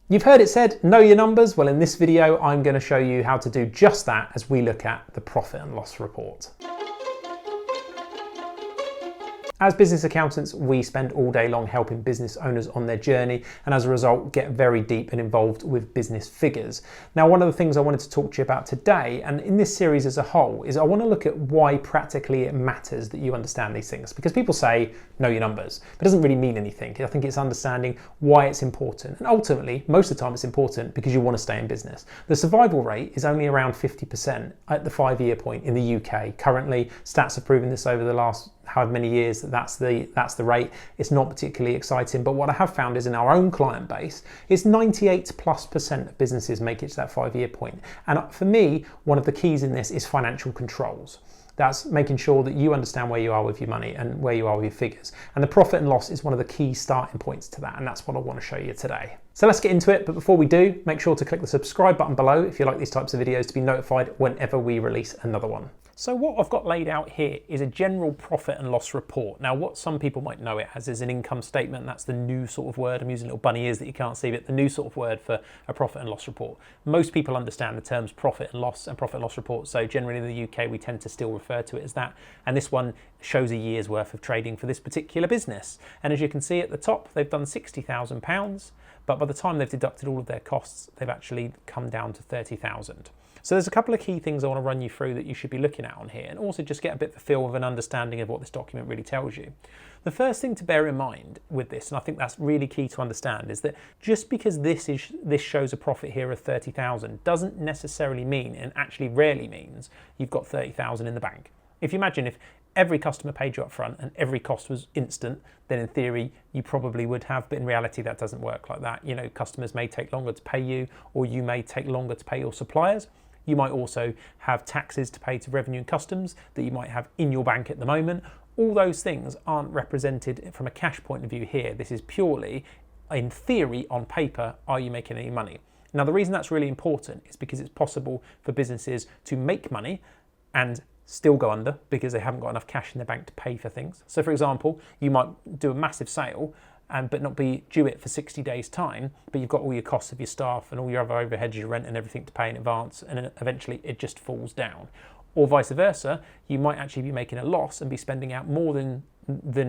You've heard it said, know your numbers. Well, in this video, I'm going to show you how to do just that as we look at the profit and loss report. As business accountants, we spend all day long helping business owners on their journey, and as a result, get very deep and involved with business figures. Now, one of the things I wanted to talk to you about today, and in this series as a whole, is I want to look at why practically it matters that you understand these things. Because people say, know your numbers, but it doesn't really mean anything. I think it's understanding why it's important. And ultimately, most of the time it's important because you want to stay in business. The survival rate is only around 50% at the 5-year point in the UK. Currently, stats have proven this over the last however many years that's the rate. It's not particularly exciting, but what I have found is in our own client base, it's 98+% of businesses make it to that 5-year point. And for me, one of the keys in this is financial controls. That's making sure that you understand where you are with your money and where you are with your figures. And the profit and loss is one of the key starting points to that, and that's what I want to show you today. So let's get into it, but before we do, make sure to click the subscribe button below if you like these types of videos to be notified whenever we release another one. So what I've got laid out here is a general profit and loss report. Now, what some people might know it as is an income statement. That's the new sort of word. I'm using little bunny ears that you can't see, but the new sort of word for a profit and loss report. Most people understand the terms profit and loss report. So generally in the UK, we tend to still refer to it as that. And this one shows a year's worth of trading for this particular business. And as you can see at the top, they've done £60,000, but by the time they've deducted all of their costs, they've actually come down to 30,000. So there's a couple of key things I want to run you through that you should be looking at on here, and also just get a bit of a feel of an understanding of what this document really tells you. The first thing to bear in mind with this, and I think that's really key to understand, is that just because this shows a profit here of 30,000 doesn't necessarily mean, and actually rarely means, you've got 30,000 in the bank. If you imagine if every customer paid you up front and every cost was instant, then in theory you probably would have, but in reality that doesn't work like that. You know, customers may take longer to pay you, or you may take longer to pay your suppliers. You might also have taxes to pay to Revenue and Customs that you might have in your bank at the moment. All those things aren't represented from a cash point of view here. This is purely, in theory, on paper, are you making any money? Now, the reason that's really important is because it's possible for businesses to make money and still go under because they haven't got enough cash in their bank to pay for things. So, for example, you might do a massive sale but not be due it for 60 days time, but you've got all your costs of your staff and all your other overheads, your rent and everything to pay in advance, and then eventually it just falls down. Or vice versa, you might actually be making a loss and be spending out more than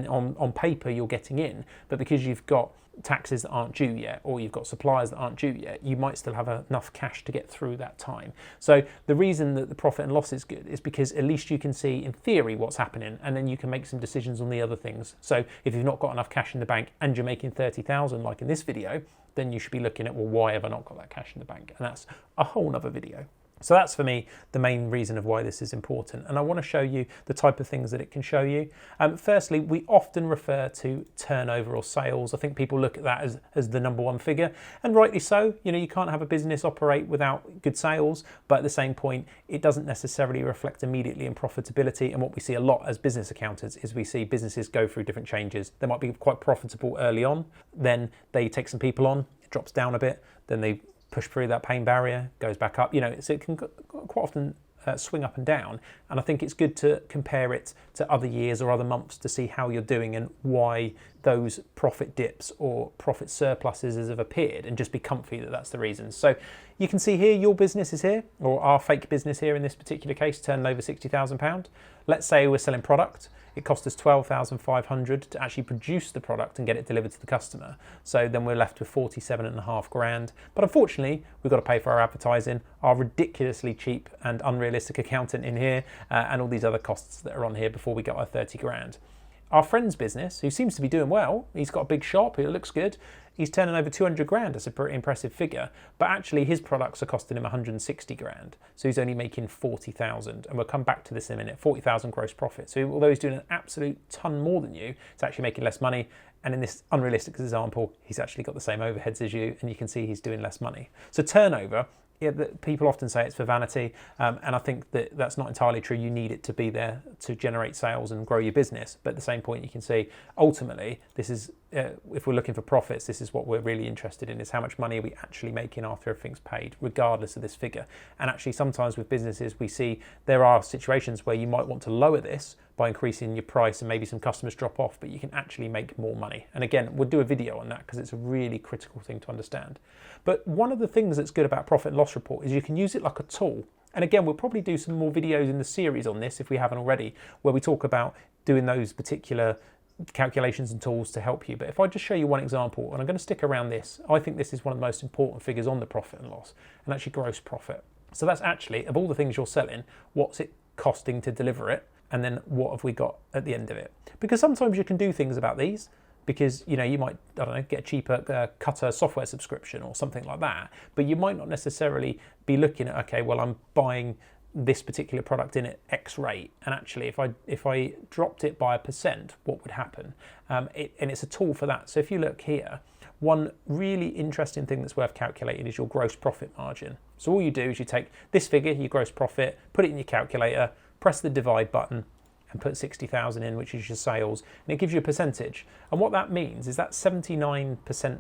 on paper you're getting in, but because you've got taxes that aren't due yet, or you've got suppliers that aren't due yet, you might still have enough cash to get through that time. So the reason that the profit and loss is good is because at least you can see in theory what's happening, and then you can make some decisions on the other things. So if you've not got enough cash in the bank and you're making 30,000 like in this video, then you should be looking at, well, why have I not got that cash in the bank? And that's a whole nother video. So that's, for me, the main reason of why this is important. And I want to show you the type of things that it can show you. Firstly, we often refer to turnover or sales. I think people look at that as the number one figure, and rightly so. You know, you can't have a business operate without good sales, but at the same point, it doesn't necessarily reflect immediately in profitability. And what we see a lot as business accountants is we see businesses go through different changes. They might be quite profitable early on, then they take some people on, it drops down a bit, then they push through that pain barrier, goes back up, you know, so it can quite often swing up and down. And I think it's good to compare it to other years or other months to see how you're doing and why those profit dips or profit surpluses have appeared, and just be comfy that that's the reason. So you can see here your business is here, or our fake business here in this particular case, turning over £60,000. Let's say we're selling product. It cost us $12,500 to actually produce the product and get it delivered to the customer. So then we're left with 47.5 grand. But unfortunately, we've got to pay for our advertising, our ridiculously cheap and unrealistic accountant in here, and all these other costs that are on here before we get our 30 grand. Our friend's business, who seems to be doing well, he's got a big shop, it looks good, he's turning over 200 grand, that's a pretty impressive figure, but actually his products are costing him 160 grand, so he's only making 40,000, and we'll come back to this in a minute, 40,000 gross profit. So although he's doing an absolute ton more than you, it's actually making less money, and in this unrealistic example, he's actually got the same overheads as you, and you can see he's doing less money. So turnover, yeah, people often say it's for vanity, and I think that that's not entirely true. You need it to be there to generate sales and grow your business. But at the same point, you can see ultimately this is if we're looking for profits, this is what we're really interested in, is how much money are we actually making after everything's paid, regardless of this figure. And actually sometimes with businesses, we see there are situations where you might want to lower this by increasing your price and maybe some customers drop off, but you can actually make more money. And again, we'll do a video on that because it's a really critical thing to understand. But one of the things that's good about profit and loss report is you can use it like a tool. And again, we'll probably do some more videos in the series on this if we haven't already, where we talk about doing those particular calculations and tools to help you. But if I just show you one example, and I'm going to stick around this, I think this is one of the most important figures on the profit and loss, and actually gross profit. So that's actually, of all the things you're selling, what's it costing to deliver it, and then what have we got at the end of it? Because sometimes you can do things about these, because you might, I don't know, get a cheaper cutter software subscription or something like that, but you might not necessarily be looking at, okay, well, I'm buying this particular product in at X rate, and actually if I dropped it by 1%, what would happen? And it's a tool for that. So if you look here, one really interesting thing that's worth calculating is your gross profit margin. So all you do is you take this figure, your gross profit, put it in your calculator, press the divide button, and put 60,000 in, which is your sales, and it gives you a percentage. And what that means is that 79%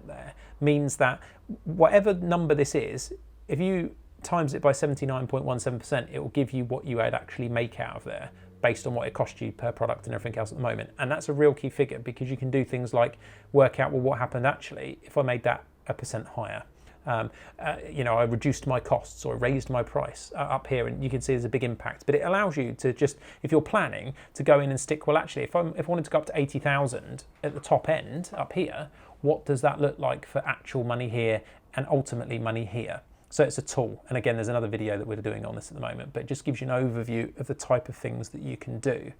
there means that whatever number this is, if you times it by 79.17%, it will give you what you would actually make out of there based on what it cost you per product and everything else at the moment. And that's a real key figure, because you can do things like work out, well, what happened actually if I made that 1% higher. I reduced my costs or raised my price up here, and you can see there's a big impact. But it allows you to just, if you're planning to go in and stick, well, actually, if I wanted to go up to 80,000 at the top end up here, what does that look like for actual money here and ultimately money here? So it's a tool. And again, there's another video that we're doing on this at the moment, but it just gives you an overview of the type of things that you can do.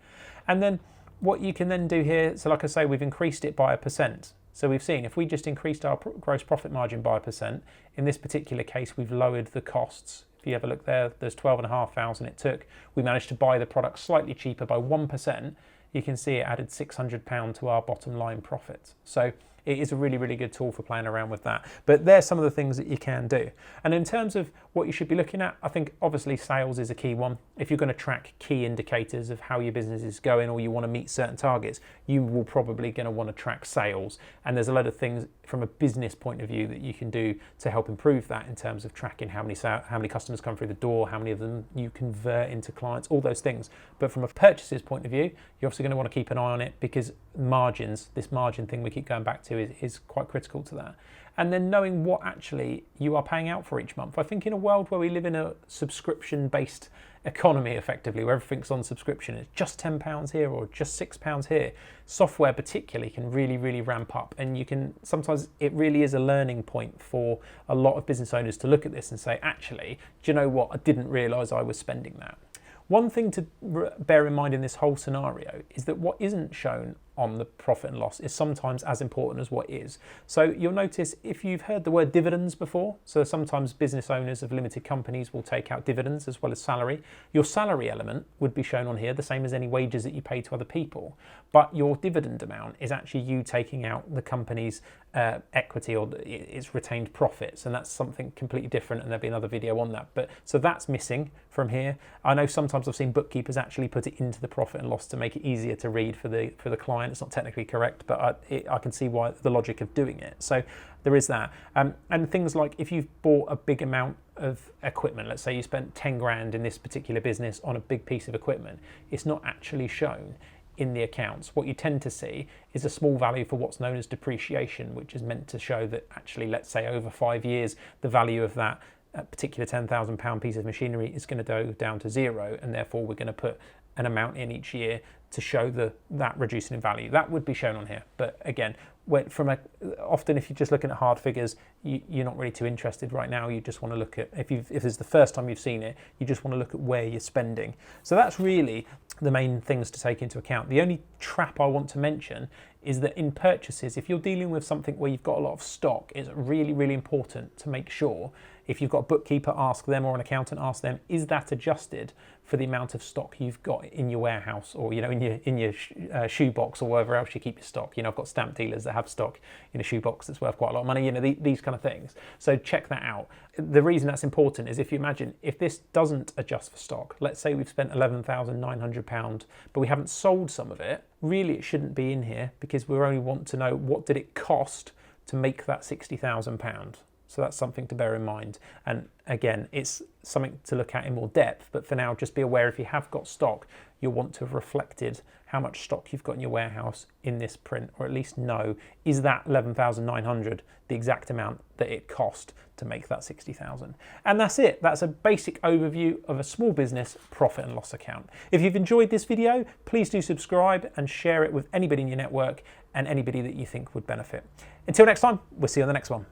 And then what you can then do here, so like I say, we've increased it by 1%. So we've seen if we just increased our gross profit margin by 1%, in this particular case, we've lowered the costs. If you have a look there, there's 12,500 it took. We managed to buy the product slightly cheaper by 1%. You can see it added £600 to our bottom line profit. So it is a really, really good tool for playing around with that. But there's some of the things that you can do. And in terms of what you should be looking at, I think obviously sales is a key one. If you're going to track key indicators of how your business is going, or you want to meet certain targets, you will probably going to want to track sales. And there's a lot of things from a business point of view that you can do to help improve that, in terms of tracking how many customers come through the door, how many of them you convert into clients, all those things. But from a purchases point of view, you're obviously going to want to keep an eye on it, because margins, this margin thing we keep going back to, is quite critical to that. And then knowing what actually you are paying out for each month. I think in a world where we live in a subscription-based economy, effectively, where everything's on subscription, it's just £10 here or just £6 here, software particularly can really, really ramp up. And you can, sometimes it really is a learning point for a lot of business owners to look at this and say, actually, do you know what? I didn't realise I was spending that. One thing to bear in mind in this whole scenario is that what isn't shown on the profit and loss is sometimes as important as what is. So you'll notice, if you've heard the word dividends before, so sometimes business owners of limited companies will take out dividends as well as salary. Your salary element would be shown on here, the same as any wages that you pay to other people. But your dividend amount is actually you taking out the company's equity or its retained profits, and that's something completely different, and there'll be another video on that. But so that's missing from here. I know sometimes I've seen bookkeepers actually put it into the profit and loss to make it easier to read for the client. It's not technically correct, but I can see why the logic of doing it. So there is that. And things like if you've bought a big amount of equipment, let's say you spent 10 grand in this particular business on a big piece of equipment, it's not actually shown in the accounts. What you tend to see is a small value for what's known as depreciation, which is meant to show that actually, let's say over 5 years, the value of that particular £10,000 piece of machinery is going to go down to zero, and therefore we're going to put an amount in each year to show that reducing in value. That would be shown on here. But again, often if you're just looking at hard figures, you're not really too interested right now. You just want to look at, if it's the first time you've seen it, you just want to look at where you're spending. So that's really the main things to take into account. The only trap I want to mention is that in purchases, if you're dealing with something where you've got a lot of stock, it's really, really important to make sure, if you've got a bookkeeper, ask them, or an accountant, ask them, is that adjusted for the amount of stock you've got in your warehouse, or in your shoebox, or wherever else you keep your stock. I've got stamp dealers that have stock in a shoebox that's worth quite a lot of money. These kind of things. So check that out. The reason that's important is, if you imagine, if this doesn't adjust for stock, let's say we've spent £11,900, but we haven't sold some of it. Really, it shouldn't be in here, because we only want to know what did it cost to make that £60,000. So that's something to bear in mind. And again, it's something to look at in more depth, but for now, just be aware, if you have got stock, you'll want to have reflected how much stock you've got in your warehouse in this print, or at least know, is that 11,900 the exact amount that it cost to make that 60,000? And that's it. That's a basic overview of a small business profit and loss account. If you've enjoyed this video, please do subscribe and share it with anybody in your network and anybody that you think would benefit. Until next time, we'll see you on the next one.